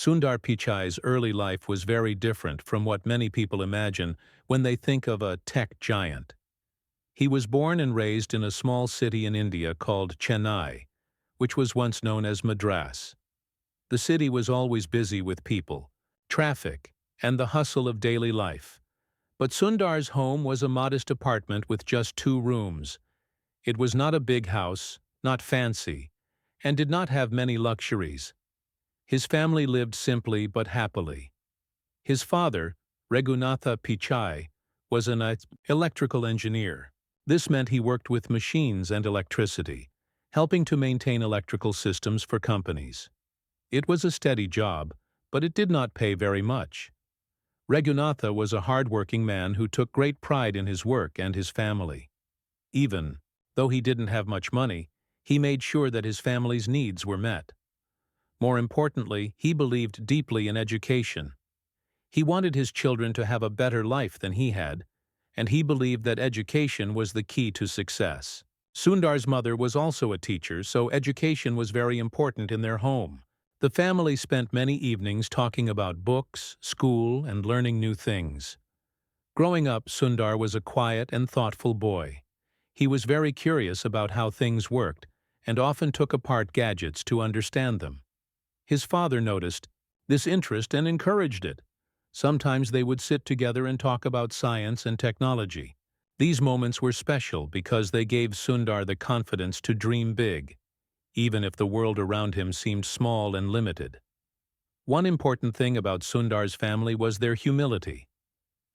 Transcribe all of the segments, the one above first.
Sundar Pichai's early life was very different from what many people imagine when they think of a tech giant. He was born and raised in a small city in India called Chennai, which was once known as Madras. The city was always busy with people, traffic, and the hustle of daily life. But Sundar's home was a modest apartment with just 2 rooms. It was not a big house, not fancy, and did not have many luxuries. His family lived simply but happily. His father, Raghunatha Pichai, was an electrical engineer. This meant he worked with machines and electricity, helping to maintain electrical systems for companies. It was a steady job, but it did not pay very much. Raghunatha was a hard-working man who took great pride in his work and his family. Even though he didn't have much money, he made sure that his family's needs were met. More importantly, he believed deeply in education. He wanted his children to have a better life than he had, and he believed that education was the key to success. Sundar's mother was also a teacher, so education was very important in their home. The family spent many evenings talking about books, school, and learning new things. Growing up, Sundar was a quiet and thoughtful boy. He was very curious about how things worked and often took apart gadgets to understand them. His father noticed this interest and encouraged it. Sometimes they would sit together and talk about science and technology. These moments were special because they gave Sundar the confidence to dream big, even if the world around him seemed small and limited. One important thing about Sundar's family was their humility.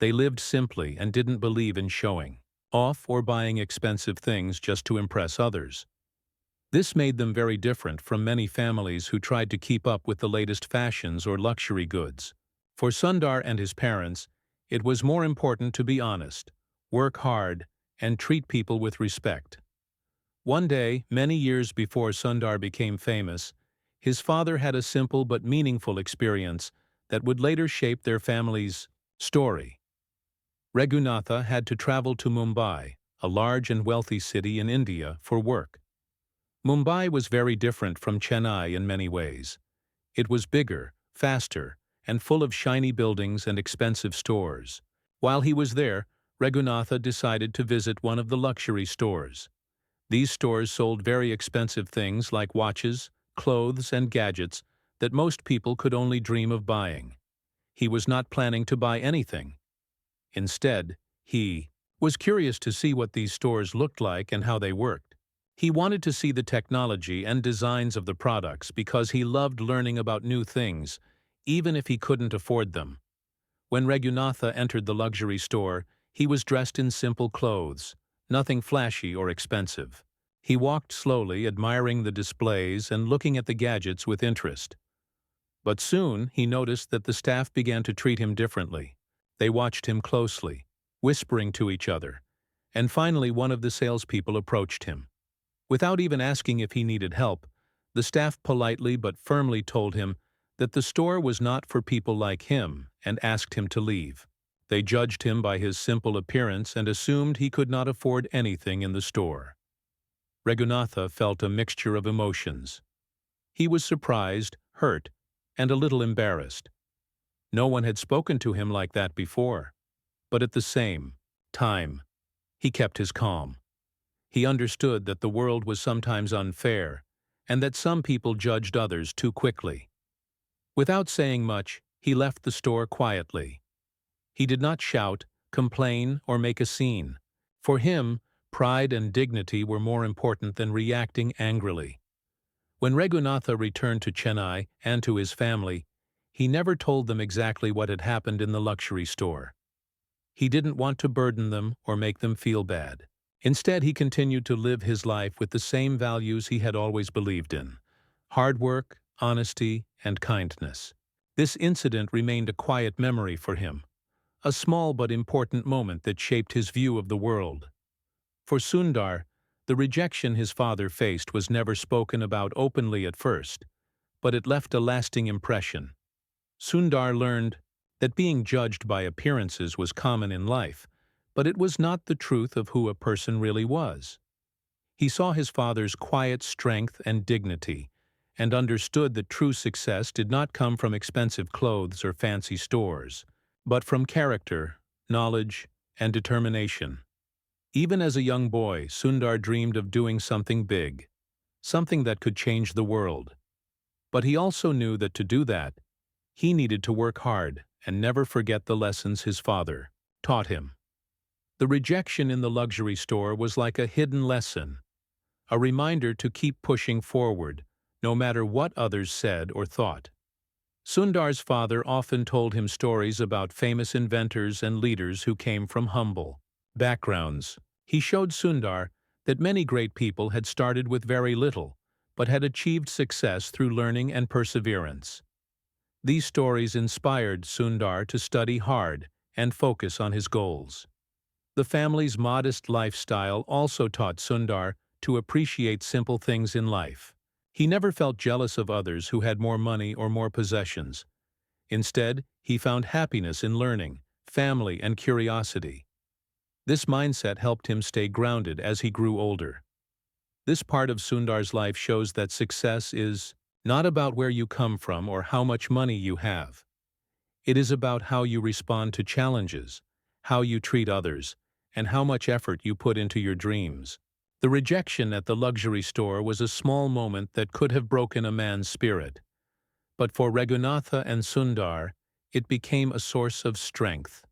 They lived simply and didn't believe in showing off or buying expensive things just to impress others. This made them very different from many families who tried to keep up with the latest fashions or luxury goods. For Sundar and his parents, it was more important to be honest, work hard, and treat people with respect. One day, many years before Sundar became famous, his father had a simple but meaningful experience that would later shape their family's story. Raghunatha had to travel to Mumbai, a large and wealthy city in India, for work. Mumbai was very different from Chennai in many ways. It was bigger, faster, and full of shiny buildings and expensive stores. While he was there, Raghunatha decided to visit one of the luxury stores. These stores sold very expensive things like watches, clothes, and gadgets that most people could only dream of buying. He was not planning to buy anything. Instead, he was curious to see what these stores looked like and how they worked. He wanted to see the technology and designs of the products because he loved learning about new things, even if he couldn't afford them. When Raghunatha entered the luxury store, he was dressed in simple clothes, nothing flashy or expensive. He walked slowly, admiring the displays and looking at the gadgets with interest. But soon he noticed that the staff began to treat him differently. They watched him closely, whispering to each other, and finally one of the salespeople approached him. Without even asking if he needed help, the staff politely but firmly told him that the store was not for people like him and asked him to leave. They judged him by his simple appearance and assumed he could not afford anything in the store. Raghunatha felt a mixture of emotions. He was surprised, hurt, and a little embarrassed. No one had spoken to him like that before, but at the same time, he kept his calm. He understood that the world was sometimes unfair, and that some people judged others too quickly. Without saying much, he left the store quietly. He did not shout, complain, or make a scene. For him, pride and dignity were more important than reacting angrily. When Raghunatha returned to Chennai and to his family, he never told them exactly what had happened in the luxury store. He didn't want to burden them or make them feel bad. Instead, he continued to live his life with the same values he had always believed in: hard work, honesty, and kindness. This incident remained a quiet memory for him, a small but important moment that shaped his view of the world. For Sundar, the rejection his father faced was never spoken about openly at first, but it left a lasting impression. Sundar learned that being judged by appearances was common in life, but it was not the truth of who a person really was. He saw his father's quiet strength and dignity, and understood that true success did not come from expensive clothes or fancy stores, but from character, knowledge, and determination. Even as a young boy, Sundar dreamed of doing something big, something that could change the world. But he also knew that to do that, he needed to work hard and never forget the lessons his father taught him. The rejection in the luxury store was like a hidden lesson, a reminder to keep pushing forward, no matter what others said or thought. Sundar's father often told him stories about famous inventors and leaders who came from humble backgrounds. He showed Sundar that many great people had started with very little, but had achieved success through learning and perseverance. These stories inspired Sundar to study hard and focus on his goals. The family's modest lifestyle also taught Sundar to appreciate simple things in life. He never felt jealous of others who had more money or more possessions. Instead, he found happiness in learning, family, and curiosity. This mindset helped him stay grounded as he grew older. This part of Sundar's life shows that success is not about where you come from or how much money you have. It is about how you respond to challenges, how you treat others, and how much effort you put into your dreams. The rejection at the luxury store was a small moment that could have broken a man's spirit. But for Raghunatha and Sundar, it became a source of strength.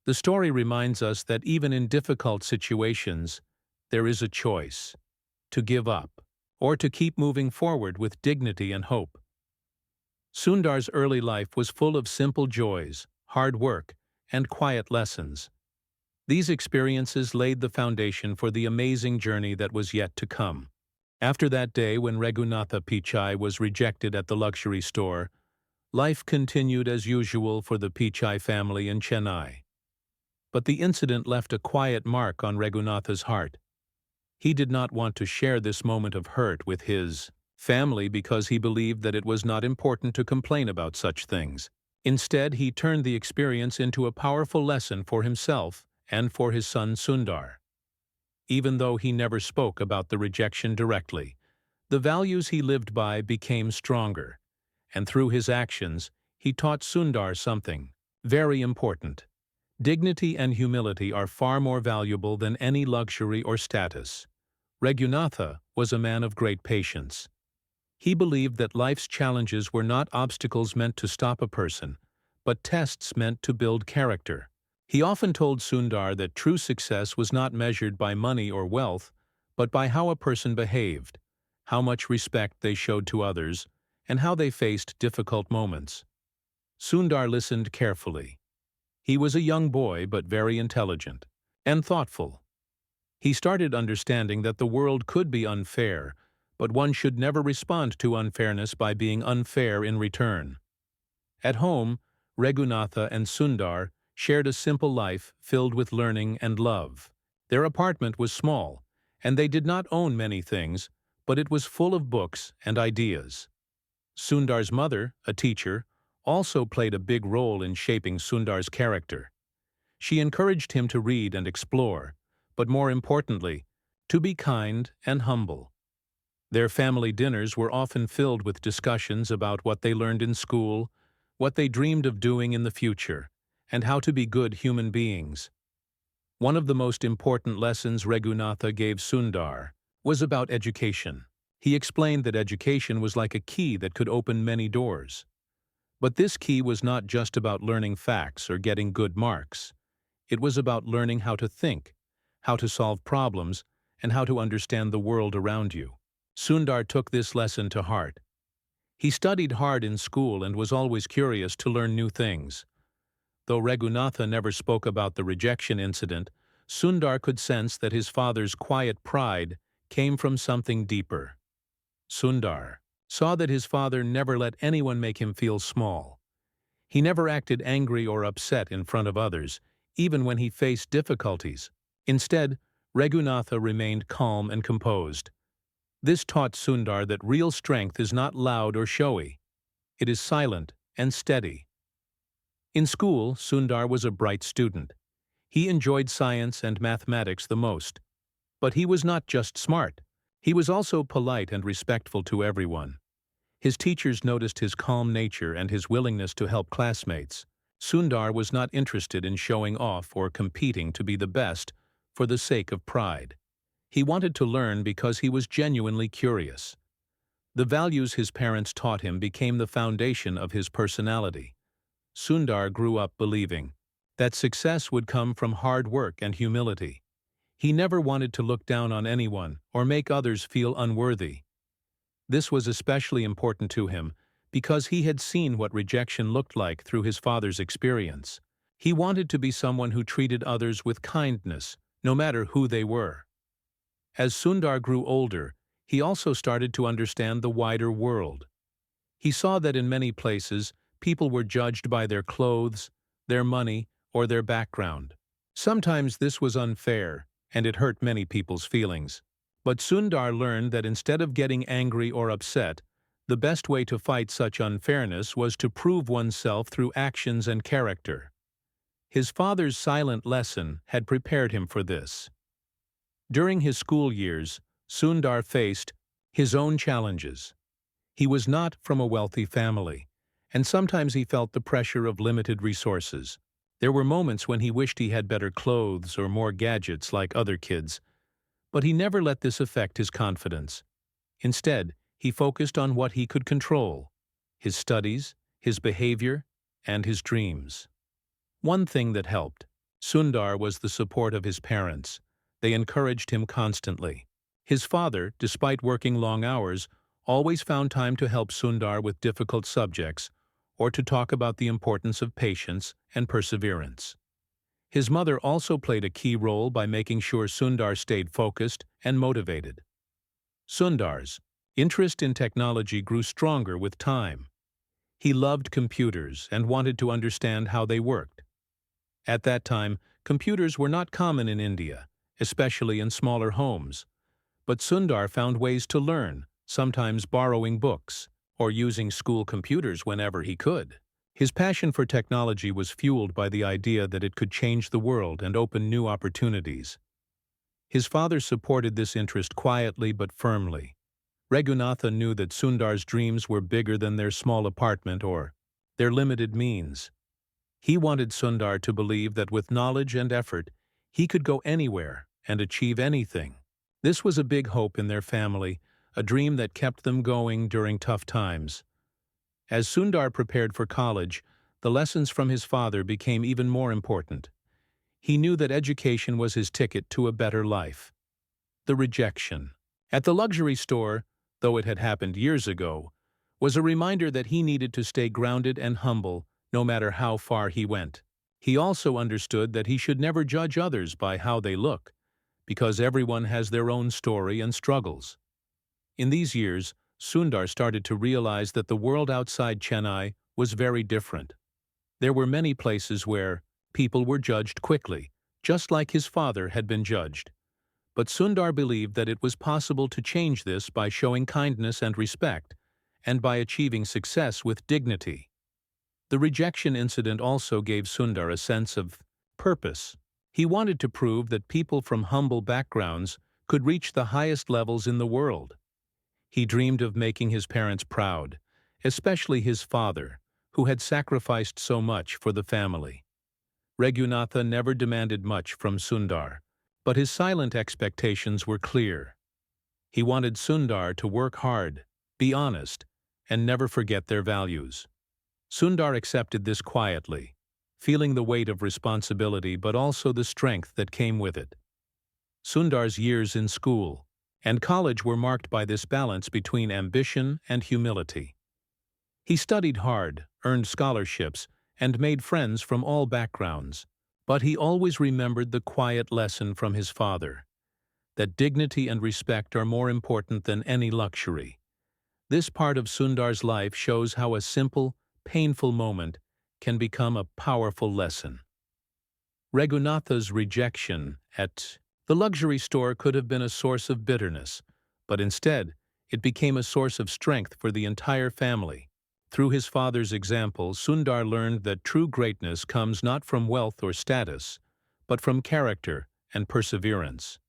The story reminds us that even in difficult situations, there is a choice: to give up, or to keep moving forward with dignity and hope. Sundar's early life was full of simple joys, hard work, and quiet lessons. These experiences laid the foundation for the amazing journey that was yet to come. After that day when Raghunatha Pichai was rejected at the luxury store, life continued as usual for the Pichai family in Chennai. But the incident left a quiet mark on Raghunatha's heart. He did not want to share this moment of hurt with his family because he believed that it was not important to complain about such things. Instead, he turned the experience into a powerful lesson for himself and for his son Sundar. Even though he never spoke about the rejection directly, the values he lived by became stronger, and through his actions, he taught Sundar something very important. Dignity and humility are far more valuable than any luxury or status. Raghunatha was a man of great patience. He believed that life's challenges were not obstacles meant to stop a person, but tests meant to build character. He often told Sundar that true success was not measured by money or wealth, but by how a person behaved, how much respect they showed to others, and how they faced difficult moments. Sundar listened carefully. He was a young boy, but very intelligent and thoughtful. He started understanding that the world could be unfair, but one should never respond to unfairness by being unfair in return. At home, Raghunatha and Sundar shared a simple life filled with learning and love. Their apartment was small, and they did not own many things, but it was full of books and ideas. Sundar's mother, a teacher, also played a big role in shaping Sundar's character. She encouraged him to read and explore, but more importantly, to be kind and humble. Their family dinners were often filled with discussions about what they learned in school, what they dreamed of doing in the future, and how to be good human beings. One of the most important lessons Raghunatha gave Sundar was about education. He explained that education was like a key that could open many doors. But this key was not just about learning facts or getting good marks. It was about learning how to think, how to solve problems, and how to understand the world around you. Sundar took this lesson to heart. He studied hard in school and was always curious to learn new things. Though Raghunatha never spoke about the rejection incident, Sundar could sense that his father's quiet pride came from something deeper. Sundar saw that his father never let anyone make him feel small. He never acted angry or upset in front of others, even when he faced difficulties. Instead, Raghunatha remained calm and composed. This taught Sundar that real strength is not loud or showy. It is silent and steady. In school, Sundar was a bright student. He enjoyed science and mathematics the most. But he was not just smart. He was also polite and respectful to everyone. His teachers noticed his calm nature and his willingness to help classmates. Sundar was not interested in showing off or competing to be the best for the sake of pride. He wanted to learn because he was genuinely curious. The values his parents taught him became the foundation of his personality. Sundar grew up believing that success would come from hard work and humility. He never wanted to look down on anyone or make others feel unworthy. This was especially important to him because he had seen what rejection looked like through his father's experience. He wanted to be someone who treated others with kindness, no matter who they were. As Sundar grew older, he also started to understand the wider world. He saw that in many places, people were judged by their clothes, their money, or their background. Sometimes this was unfair, and it hurt many people's feelings. But Sundar learned that instead of getting angry or upset, the best way to fight such unfairness was to prove oneself through actions and character. His father's silent lesson had prepared him for this. During his school years, Sundar faced his own challenges. He was not from a wealthy family, and sometimes he felt the pressure of limited resources. There were moments when he wished he had better clothes or more gadgets like other kids, but he never let this affect his confidence. Instead, he focused on what he could control: his studies, his behavior, and his dreams. One thing that helped Sundar was the support of his parents. They encouraged him constantly. His father, despite working long hours, always found time to help Sundar with difficult subjects or to talk about the importance of patience and perseverance. His mother also played a key role by making sure Sundar stayed focused and motivated. Sundar's interest in technology grew stronger with time. He loved computers and wanted to understand how they worked. At that time, computers were not common in India, especially in smaller homes. But Sundar found ways to learn, sometimes borrowing books or using school computers whenever he could. His passion for technology was fueled by the idea that it could change the world and open new opportunities. His father supported this interest quietly but firmly. Raghunatha knew that Sundar's dreams were bigger than their small apartment or their limited means. He wanted Sundar to believe that with knowledge and effort, he could go anywhere and achieve anything. This was a big hope in their family, a dream that kept them going during tough times. As Sundar prepared for college, the lessons from his father became even more important. He knew that education was his ticket to a better life. The rejection at the luxury store, though it had happened years ago, was a reminder that he needed to stay grounded and humble no matter how far he went. He also understood that he should never judge others by how they look, because everyone has their own story and struggles. In these years, Sundar started to realize that the world outside Chennai was very different. There were many places where people were judged quickly, just like his father had been judged. But Sundar believed that it was possible to change this by showing kindness and respect, and by achieving success with dignity. The rejection incident also gave Sundar a sense of purpose. He wanted to prove that people from humble backgrounds could reach the highest levels in the world. He dreamed of making his parents proud, especially his father, who had sacrificed so much for the family. Raghunatha never demanded much from Sundar, but his silent expectations were clear. He wanted Sundar to work hard, be honest, and never forget their values. Sundar accepted this quietly, feeling the weight of responsibility but also the strength that came with it. Sundar's years in school and college were marked by this balance between ambition and humility. He studied hard, earned scholarships, and made friends from all backgrounds, but he always remembered the quiet lesson from his father, that dignity and respect are more important than any luxury. This part of Sundar's life shows how a simple, painful moment can become a powerful lesson. Raghunatha's rejection at the luxury store could have been a source of bitterness, but instead, it became a source of strength for the entire family. Through his father's example, Sundar learned that true greatness comes not from wealth or status, but from character and perseverance.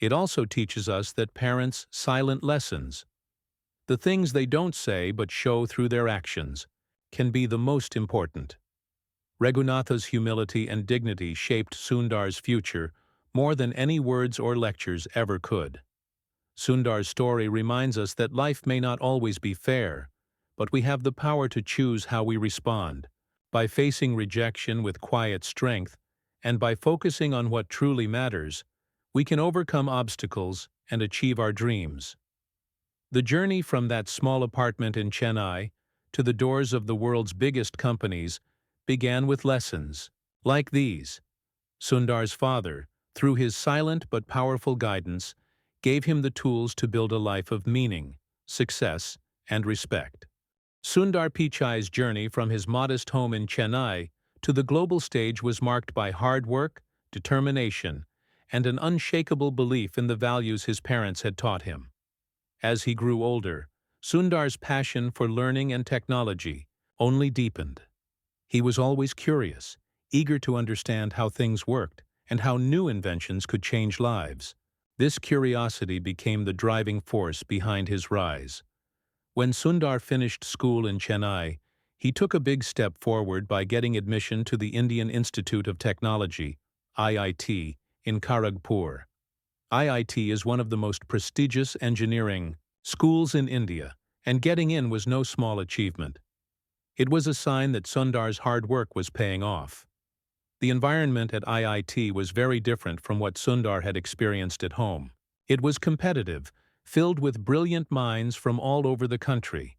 It also teaches us that parents' silent lessons The things they don't say but show through their actions can be the most important. Raghunatha's humility and dignity shaped Sundar's future more than any words or lectures ever could. Sundar's story reminds us that life may not always be fair, but we have the power to choose how we respond, by facing rejection with quiet strength, and by focusing on what truly matters, we can overcome obstacles and achieve our dreams. The journey from that small apartment in Chennai to the doors of the world's biggest companies began with lessons like these. Sundar's father, through his silent but powerful guidance, gave him the tools to build a life of meaning, success, and respect. Sundar Pichai's journey from his modest home in Chennai to the global stage was marked by hard work, determination, and an unshakable belief in the values his parents had taught him. As he grew older, Sundar's passion for learning and technology only deepened. He was always curious, eager to understand how things worked and how new inventions could change lives. This curiosity became the driving force behind his rise. When Sundar finished school in Chennai, he took a big step forward by getting admission to the Indian Institute of Technology, IIT, in Kharagpur. IIT is one of the most prestigious engineering schools in India, and getting in was no small achievement. It was a sign that Sundar's hard work was paying off. The environment at IIT was very different from what Sundar had experienced at home. It was competitive, filled with brilliant minds from all over the country.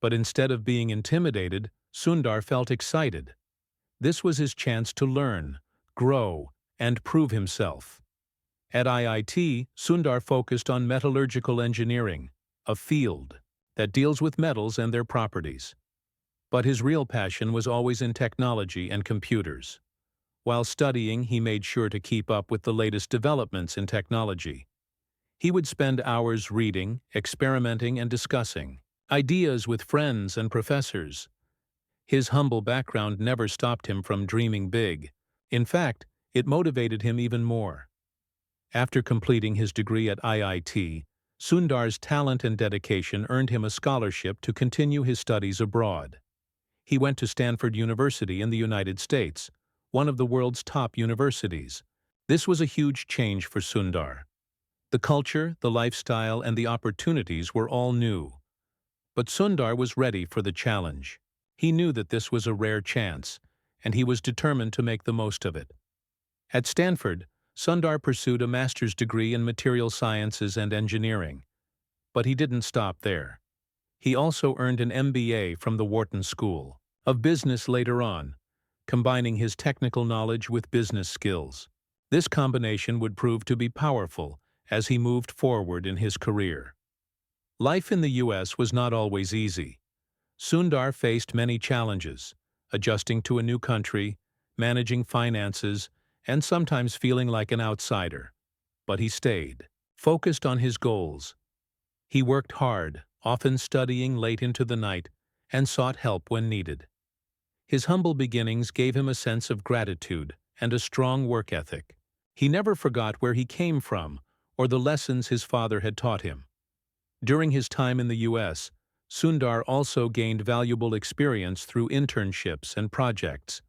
But instead of being intimidated, Sundar felt excited. This was his chance to learn, grow, and prove himself. At IIT, Sundar focused on metallurgical engineering, a field that deals with metals and their properties. But his real passion was always in technology and computers. While studying, he made sure to keep up with the latest developments in technology. He would spend hours reading, experimenting, and discussing ideas with friends and professors. His humble background never stopped him from dreaming big. In fact, it motivated him even more. After completing his degree at IIT, Sundar's talent and dedication earned him a scholarship to continue his studies abroad. He went to Stanford University in the United States, one of the world's top universities. This was a huge change for Sundar. The culture, the lifestyle, and the opportunities were all new. But Sundar was ready for the challenge. He knew that this was a rare chance, and he was determined to make the most of it. At Stanford, Sundar pursued a master's degree in material sciences and engineering. But he didn't stop there. He also earned an MBA from the Wharton School of Business later on, combining his technical knowledge with business skills. This combination would prove to be powerful as he moved forward in his career. Life in the U.S. was not always easy. Sundar faced many challenges, adjusting to a new country, managing finances, and sometimes feeling like an outsider. But he stayed, focused on his goals. He worked hard, often studying late into the night, and sought help when needed. His humble beginnings gave him a sense of gratitude and a strong work ethic. He never forgot where he came from or the lessons his father had taught him. During his time in the U.S., Sundar also gained valuable experience through internships and projects.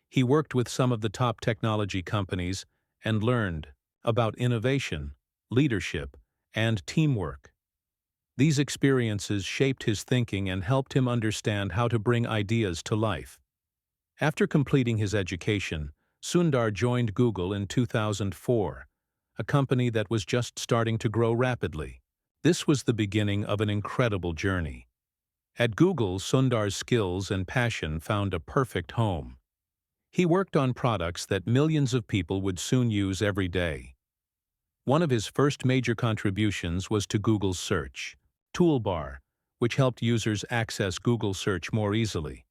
He worked with some of the top technology companies and learned about innovation, leadership, and teamwork. These experiences shaped his thinking and helped him understand how to bring ideas to life. After completing his education, Sundar joined Google in 2004, a company that was just starting to grow rapidly. This was the beginning of an incredible journey. At Google, Sundar's skills and passion found a perfect home. He worked on products that millions of people would soon use every day. One of his first major contributions was to Google's search toolbar, which helped users access Google search more easily.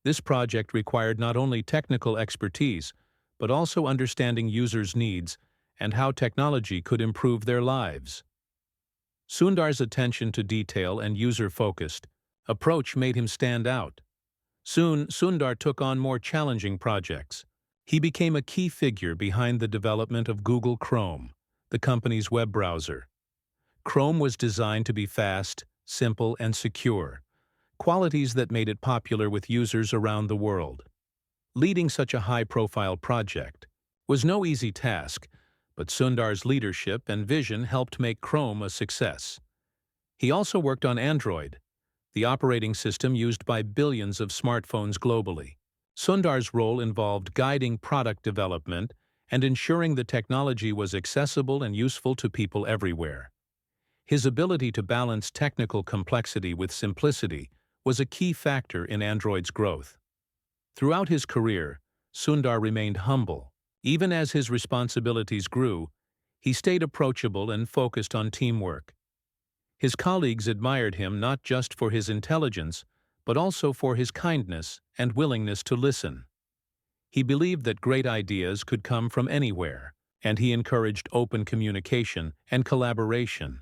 This project required not only technical expertise, but also understanding users' needs and how technology could improve their lives. Sundar's attention to detail and user-focused approach made him stand out. Soon, Sundar took on more challenging projects. He became a key figure behind the development of Google Chrome, the company's web browser. Chrome was designed to be fast, simple, and secure, qualities that made it popular with users around the world. Leading such a high-profile project was no easy task, but Sundar's leadership and vision helped make Chrome a success. He also worked on Android, the operating system used by billions of smartphones globally. Sundar's role involved guiding product development and ensuring the technology was accessible and useful to people everywhere. His ability to balance technical complexity with simplicity was a key factor in Android's growth. Throughout his career, Sundar remained humble. Even as his responsibilities grew, he stayed approachable and focused on teamwork. His colleagues admired him not just for his intelligence, but also for his kindness and willingness to listen. He believed that great ideas could come from anywhere, and he encouraged open communication and collaboration.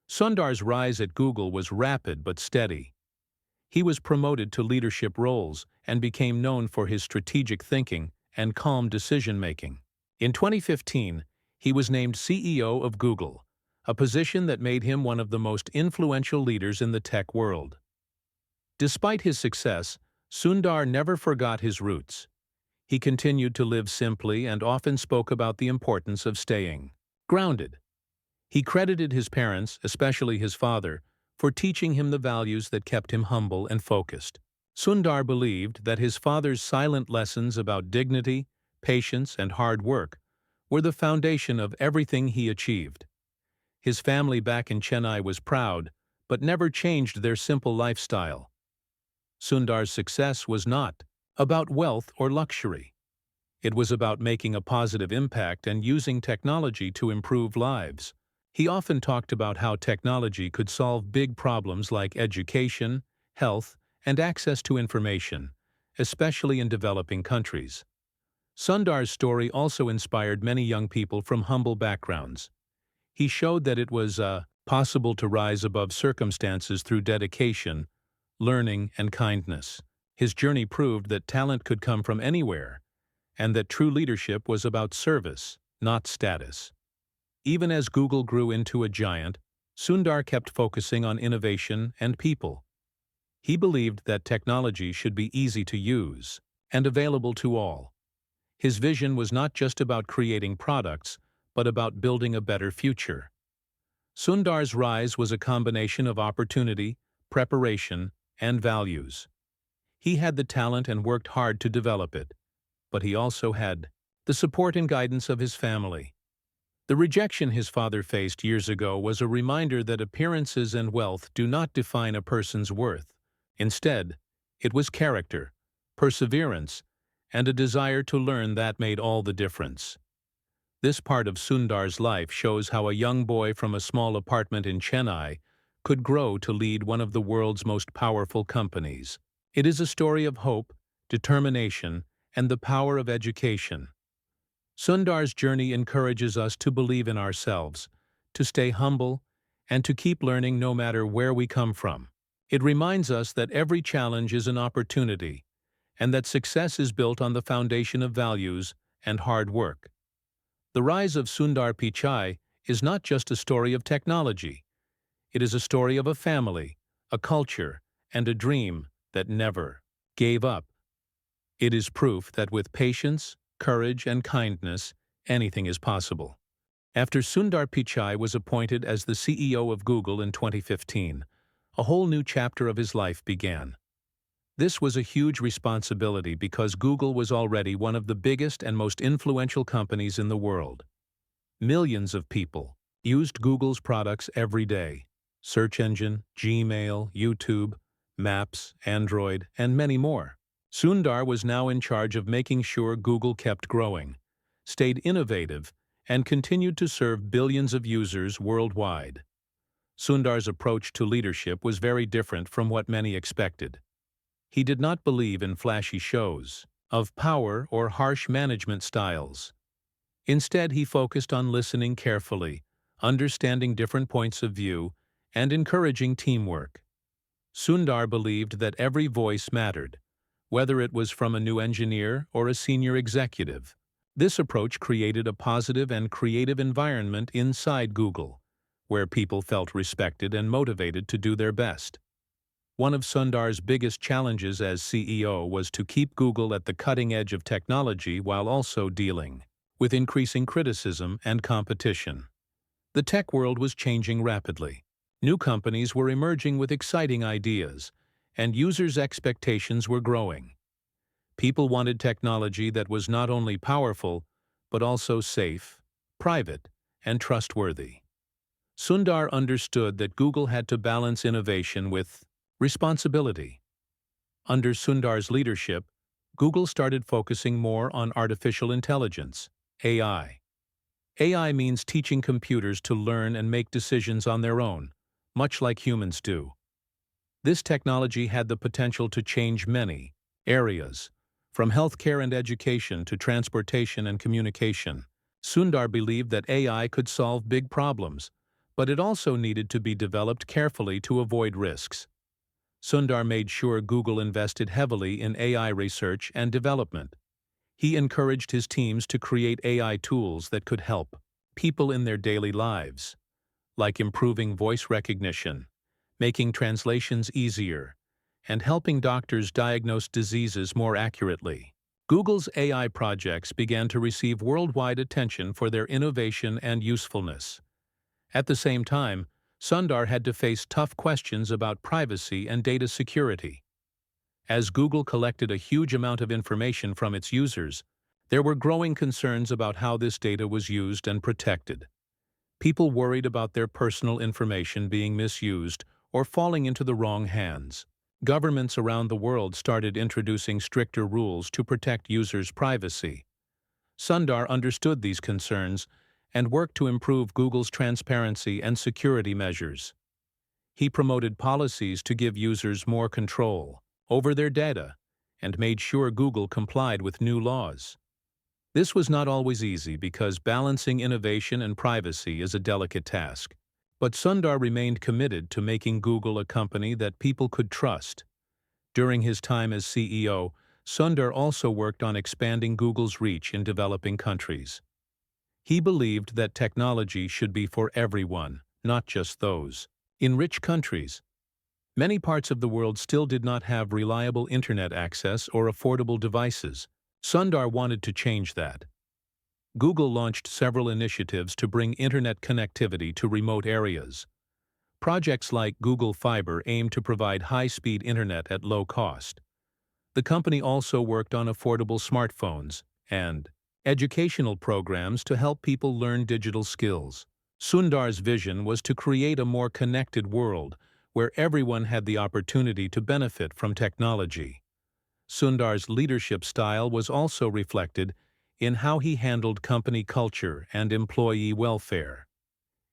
Sundar's rise at Google was rapid but steady. He was promoted to leadership roles and became known for his strategic thinking and calm decision-making. In 2015, he was named CEO of Google, a position that made him one of the most influential leaders in the tech world. Despite his success, Sundar never forgot his roots. He continued to live simply and often spoke about the importance of staying grounded. He credited his parents, especially his father, for teaching him the values that kept him humble and focused. Sundar believed that his father's silent lessons about dignity, patience, and hard work were the foundation of everything he achieved. His family back in Chennai was proud, but never changed their simple lifestyle. Sundar's success was not about wealth or luxury. It was about making a positive impact and using technology to improve lives. He often talked about how technology could solve big problems like education, health, and access to information, especially in developing countries. Sundar's story also inspired many young people from humble backgrounds. He showed that it was possible to rise above circumstances through dedication, learning, and kindness. His journey proved that talent could come from anywhere, and that true leadership was about service, not status. Even as Google grew into a giant, Sundar kept focusing on innovation and people. He believed that technology should be easy to use and available to all. His vision was not just about creating products, but about building a better future. Sundar's rise was a combination of opportunity, preparation, and values. He had the talent and worked hard to develop it, but he also had the support and guidance of his family. The rejection his father faced years ago was a reminder that appearances and wealth do not define a person's worth. Instead, it was character, perseverance, and a desire to learn that made all the difference. This part of Sundar's life shows how a young boy from a small apartment in Chennai could grow to lead one of the world's most powerful companies. It is a story of hope, determination, and the power of education. Sundar's journey encourages us to believe in ourselves, to stay humble, and to keep learning no matter where we come from. It reminds us that every challenge is an opportunity, and that success is built on the foundation of values and hard work. The rise of Sundar Pichai is not just a story of technology. It is a story of a family, a culture, and a dream that never gave up. It is proof that with patience, courage, and kindness, anything is possible. After Sundar Pichai was appointed as the CEO of Google in 2015, a whole new chapter of his life began. This was a huge responsibility because Google was already one of the biggest and most influential companies in the world. Millions of people used Google's products every day: search engine, Gmail, YouTube, Maps, Android, and many more. Sundar was now in charge of making sure Google kept growing, stayed innovative, and continued to serve billions of users worldwide. Sundar's approach to leadership was very different from what many expected. He did not believe in flashy shows of power or harsh management styles. Instead, he focused on listening carefully, understanding different points of view, and encouraging teamwork. Sundar believed that every voice mattered, whether it was from a new engineer or a senior executive. This approach created a positive and creative environment inside Google, where people felt respected and motivated to do their best. One of Sundar's biggest challenges as CEO was to keep Google at the cutting edge of technology while also dealing with increasing criticism and competition. The tech world was changing rapidly. New companies were emerging with exciting ideas, and users' expectations were growing. People wanted technology that was not only powerful, but also safe, private, and trustworthy. Sundar understood that Google had to balance innovation with responsibility. Under Sundar's leadership, Google started focusing more on artificial intelligence, AI. AI means teaching computers to learn and make decisions on their own, much like humans do. This technology had the potential to change many areas, from healthcare and education to transportation and communication. Sundar believed that AI could solve big problems, but it also needed to be developed carefully to avoid risks. Sundar made sure Google invested heavily in AI research and development. He encouraged his teams to create AI tools that could help people in their daily lives, like improving voice recognition, making translations easier, and helping doctors diagnose diseases more accurately. Google's AI projects began to receive worldwide attention for their innovation and usefulness. At the same time, Sundar had to face tough questions about privacy and data security. As Google collected a huge amount of information from its users, there were growing concerns about how this data was used and protected. People worried about their personal information being misused or falling into the wrong hands. Governments around the world started introducing stricter rules to protect users' privacy. Sundar understood these concerns and worked to improve Google's transparency and security measures. He promoted policies to give users more control over their data and made sure Google complied with new laws. This was not always easy because balancing innovation and privacy is a delicate task. But Sundar remained committed to making Google a company that people could trust. During his time as CEO, Sundar also worked on expanding Google's reach in developing countries. He believed that technology should be for everyone, not just those in rich countries. Many parts of the world still did not have reliable internet access or affordable devices. Sundar wanted to change that. Google launched several initiatives to bring internet connectivity to remote areas. Projects like Google Fiber aimed to provide high-speed internet at low cost. The company also worked on affordable smartphones and educational programs to help people learn digital skills. Sundar's vision was to create a more connected world where everyone had the opportunity to benefit from technology. Sundar's leadership style was also reflected in how he handled company culture and employee welfare.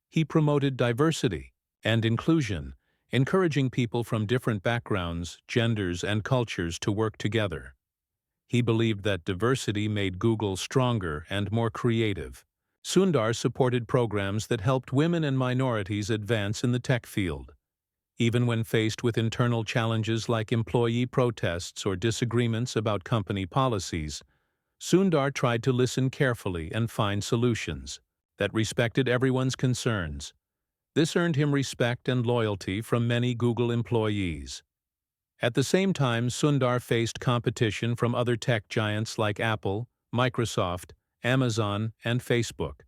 He promoted diversity and inclusion, encouraging people from different backgrounds, genders, and cultures to work together. He believed that diversity made Google stronger and more creative. Sundar supported programs that helped women and minorities advance in the tech field. Even when faced with internal challenges like employee protests or disagreements about company policies, Sundar tried to listen carefully and find solutions that respected everyone's concerns. This earned him respect and loyalty from many Google employees. At the same time, Sundar faced competition from other tech giants like Apple, Microsoft, Amazon, and Facebook.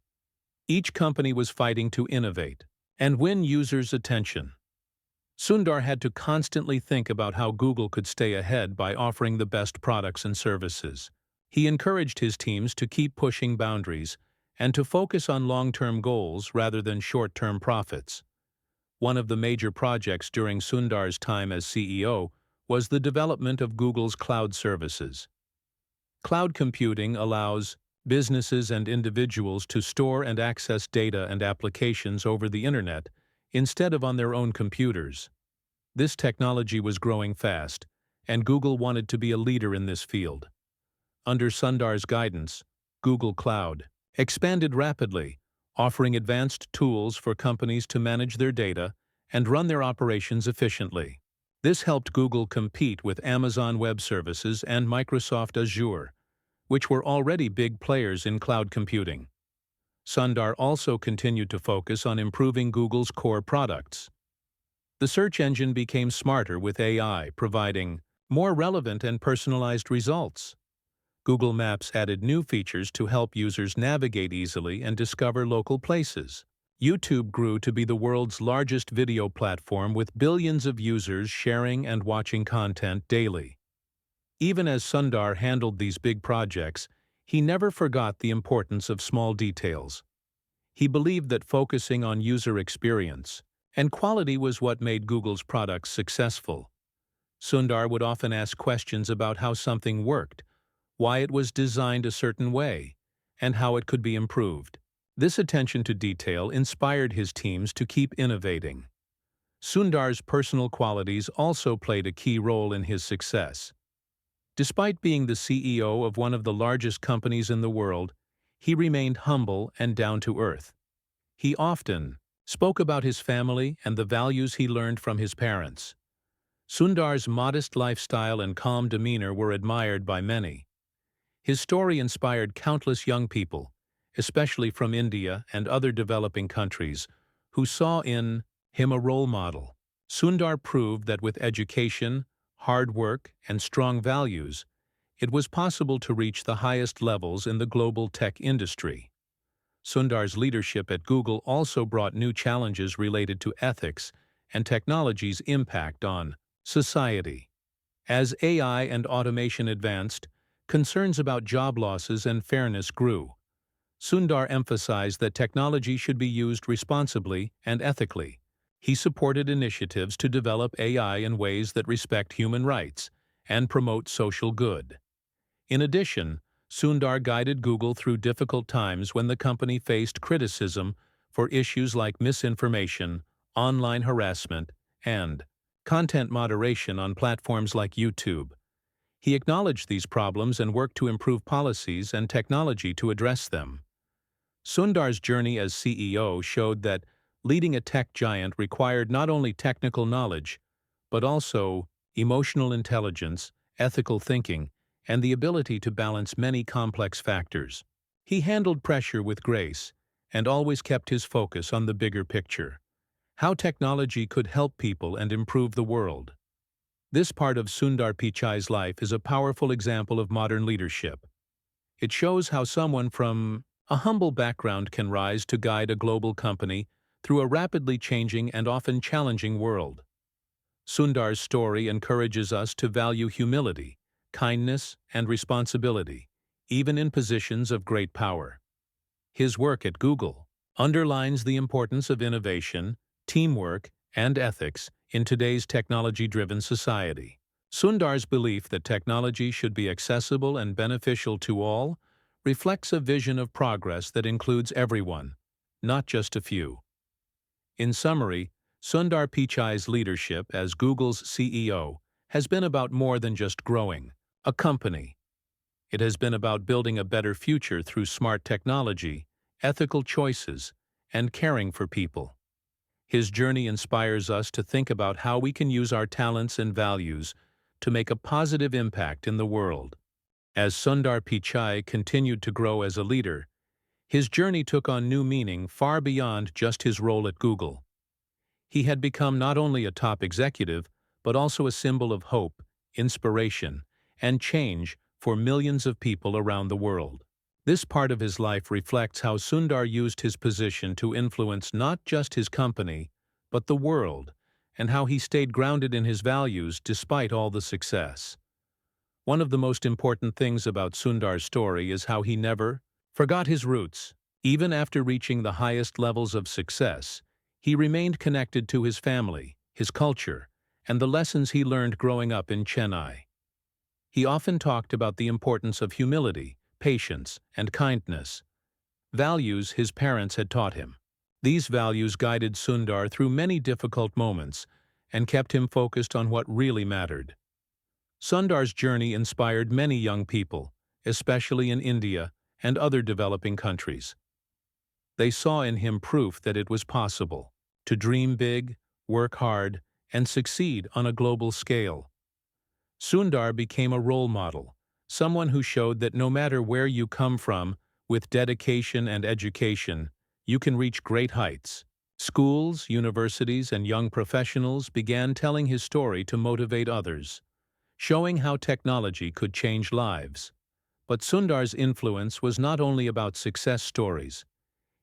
Each company was fighting to innovate and win users' attention. Sundar had to constantly think about how Google could stay ahead by offering the best products and services. He encouraged his teams to keep pushing boundaries and to focus on long-term goals rather than short-term profits. One of the major projects during Sundar's time as CEO was the development of Google's cloud services. Cloud computing allows businesses and individuals to store and access data and applications over the internet instead of on their own computers. This technology was growing fast, and Google wanted to be a leader in this field. Under Sundar's guidance, Google Cloud expanded rapidly, offering advanced tools for companies to manage their data and run their operations efficiently. This helped Google compete with Amazon Web Services and Microsoft Azure, which were already big players in cloud computing. Sundar also continued to focus on improving Google's core products. The search engine became smarter with AI, providing more relevant and personalized results. Google Maps added new features to help users navigate easily and discover local places. YouTube grew to be the world's largest video platform with billions of users sharing and watching content daily. Even as Sundar handled these big projects, he never forgot the importance of small details. He believed that focusing on user experience and quality was what made Google's products successful. Sundar would often ask questions about how something worked, why it was designed a certain way, and how it could be improved. This attention to detail inspired his teams to keep innovating. Sundar's personal qualities also played a key role in his success. Despite being the CEO of one of the largest companies in the world, he remained humble and down to earth. He often spoke about his family and the values he learned from his parents. Sundar's modest lifestyle and calm demeanor were admired by many. His story inspired countless young people, especially from India and other developing countries, who saw in him a role model. Sundar proved that with education, hard work, and strong values, it was possible to reach the highest levels in the global tech industry. Sundar's leadership at Google also brought new challenges related to ethics and technology's impact on society. As AI and automation advanced, concerns about job losses and fairness grew. Sundar emphasized that technology should be used responsibly and ethically. He supported initiatives to develop AI in ways that respect human rights and promote social good. In addition, Sundar guided Google through difficult times when the company faced criticism for issues like misinformation, online harassment, and content moderation on platforms like YouTube. He acknowledged these problems and worked to improve policies and technology to address them. Sundar's journey as CEO showed that leading a tech giant required not only technical knowledge, but also emotional intelligence, ethical thinking, and the ability to balance many complex factors. He handled pressure with grace and always kept his focus on the bigger picture: how technology could help people and improve the world. This part of Sundar Pichai's life is a powerful example of modern leadership. It shows how someone from a humble background can rise to guide a global company through a rapidly changing and often challenging world. Sundar's story encourages us to value humility, kindness, and responsibility, even in positions of great power. His work at Google underlines the importance of innovation, teamwork, and ethics in today's technology-driven society. Sundar's belief that technology should be accessible and beneficial to all reflects a vision of progress that includes everyone, not just a few. In summary, Sundar Pichai's leadership as Google's CEO has been about more than just growing a company. It has been about building a better future through smart technology, ethical choices, and caring for people. His journey inspires us to think about how we can use our talents and values to make a positive impact in the world. As Sundar Pichai continued to grow as a leader, his journey took on new meaning far beyond just his role at Google. He had become not only a top executive, but also a symbol of hope, inspiration, and change for millions of people around the world. This part of his life reflects how Sundar used his position to influence not just his company, but the world, and how he stayed grounded in his values despite all the success. One of the most important things about Sundar's story is how he never forgot his roots. Even after reaching the highest levels of success, he remained connected to his family, his culture, and the lessons he learned growing up in Chennai. He often talked about the importance of humility, patience, and kindness, values his parents had taught him. These values guided Sundar through many difficult moments and kept him focused on what really mattered. Sundar's journey inspired many young people, especially in India and other developing countries. They saw in him proof that it was possible to dream big, work hard, and succeed on a global scale. Sundar became a role model, someone who showed that no matter where you come from, With dedication and education, you can reach great heights. Schools, universities, and young professionals began telling his story to motivate others, showing how technology could change lives. But Sundar's influence was not only about success stories.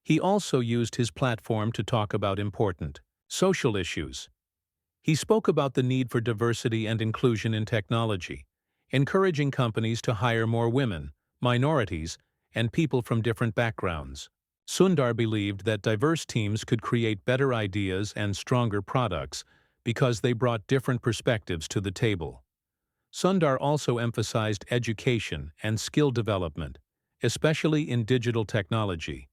He also used his platform to talk about important social issues. He spoke about the need for diversity and inclusion in technology, encouraging companies to hire more women, minorities, and people from different backgrounds. Sundar believed that diverse teams could create better ideas and stronger products because they brought different perspectives to the table. Sundar also emphasized education and skill development, especially in digital technology.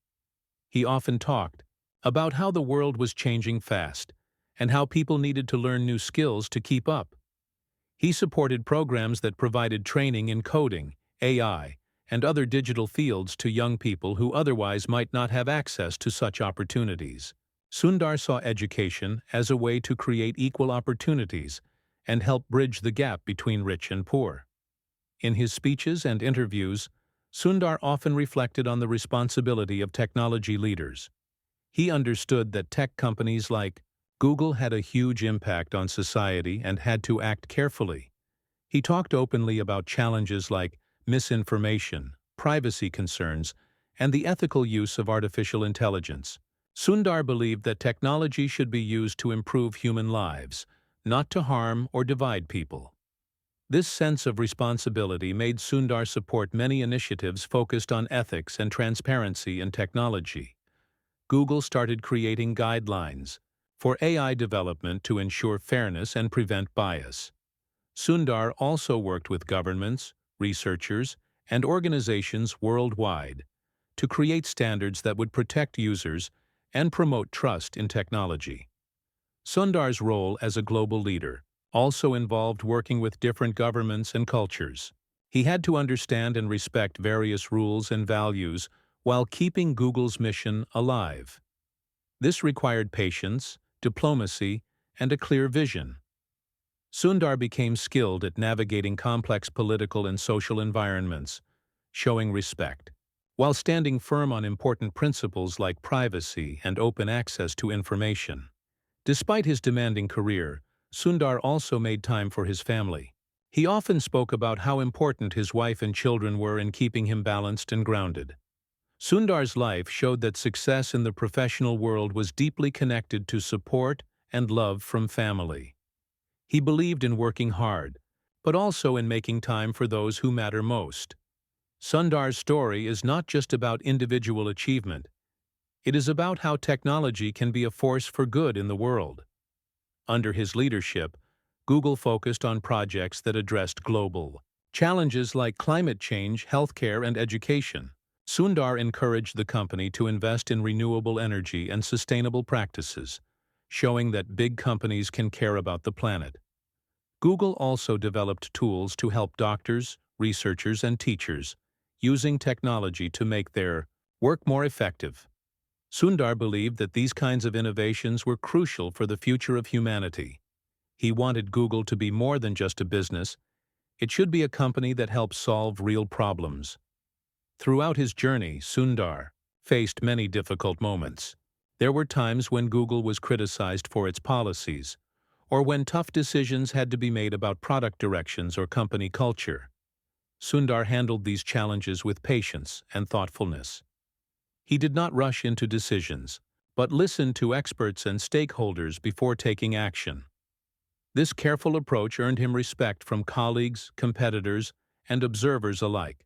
He often talked about how the world was changing fast and how people needed to learn new skills to keep up. He supported programs that provided training in coding, AI, and other digital fields to young people who otherwise might not have access to such opportunities. Sundar saw education as a way to create equal opportunities and help bridge the gap between rich and poor. In his speeches and interviews, Sundar often reflected on the responsibility of technology leaders. He understood that tech companies like Google had a huge impact on society and had to act carefully. He talked openly about challenges like misinformation, privacy concerns, and the ethical use of artificial intelligence. Sundar believed that technology should be used to improve human lives, not to harm or divide people. This sense of responsibility made Sundar support many initiatives focused on ethics and transparency in technology. Google started creating guidelines for AI development to ensure fairness and prevent bias. Sundar also worked with governments, researchers, and organizations worldwide to create standards that would protect users and promote trust in technology. Sundar's role as a global leader also involved working with different governments and cultures. He had to understand and respect various rules and values while keeping Google's mission alive. This required patience, diplomacy, and a clear vision. Sundar became skilled at navigating complex political and social environments, showing respect, while standing firm on important principles like privacy and open access to information. Despite his demanding career, Sundar also made time for his family. He often spoke about how important his wife and children were in keeping him balanced and grounded. Sundar's life showed that success in the professional world was deeply connected to support and love from family. He believed in working hard, but also in making time for those who matter most. Sundar's story is not just about individual achievement. It is about how technology can be a force for good in the world. Under his leadership, Google focused on projects that addressed global challenges like climate change, healthcare, and education. Sundar encouraged the company to invest in renewable energy and sustainable practices, showing that big companies can care about the planet. Google also developed tools to help doctors, researchers, and teachers, using technology to make their work more effective. Sundar believed that these kinds of innovations were crucial for the future of humanity. He wanted Google to be more than just a business. It should be a company that helps solve real problems. Throughout his journey, Sundar faced many difficult moments. There were times when Google was criticized for its policies, or when tough decisions had to be made about product directions or company culture. Sundar handled these challenges with patience and thoughtfulness. He did not rush into decisions, but listened to experts and stakeholders before taking action. This careful approach earned him respect from colleagues, competitors, and observers alike.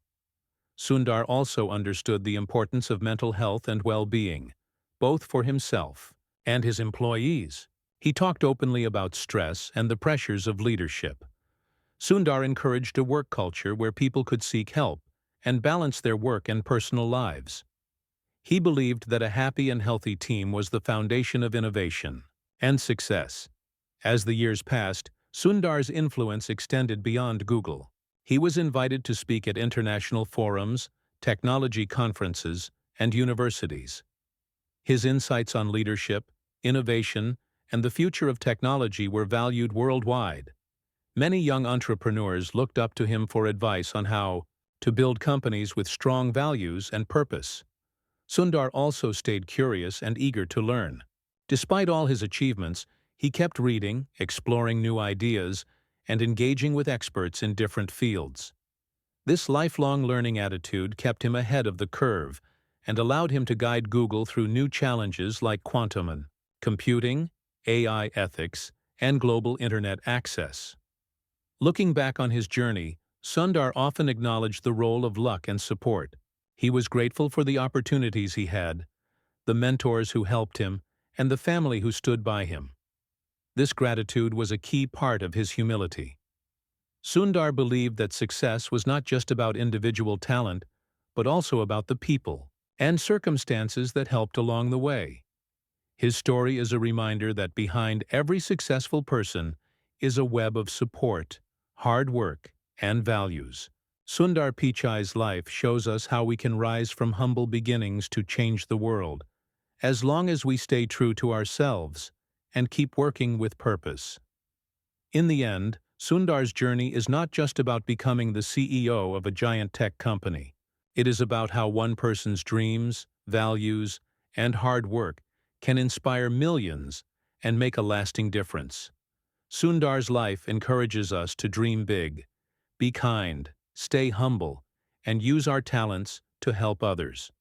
Sundar also understood the importance of mental health and well-being, both for himself and his employees. He talked openly about stress and the pressures of leadership. Sundar encouraged a work culture where people could seek help and balance their work and personal lives. He believed that a happy and healthy team was the foundation of innovation and success. As the years passed, Sundar's influence extended beyond Google. He was invited to speak at international forums, technology conferences, and universities. His insights on leadership, innovation, and the future of technology were valued worldwide. Many young entrepreneurs looked up to him for advice on how to build companies with strong values and purpose. Sundar also stayed curious and eager to learn. Despite all his achievements, he kept reading, exploring new ideas, and engaging with experts in different fields. This lifelong learning attitude kept him ahead of the curve and allowed him to guide Google through new challenges like quantum computing, AI ethics, and global internet access. Looking back on his journey, Sundar often acknowledged the role of luck and support. He was grateful for the opportunities he had, the mentors who helped him, and the family who stood by him. This gratitude was a key part of his humility. Sundar believed that success was not just about individual talent, but also about the people and circumstances that helped along the way. His story is a reminder that behind every successful person is a web of support, hard work, and values. Sundar Pichai's life shows us how we can rise from humble beginnings to change the world, as long as we stay true to ourselves and keep working with purpose. In the end, Sundar's journey is not just about becoming the CEO of a giant tech company. It is about how one person's dreams, values, and hard work can inspire millions and make a lasting difference. Sundar's life encourages us to dream big, be kind, stay humble, and use our talents to help others.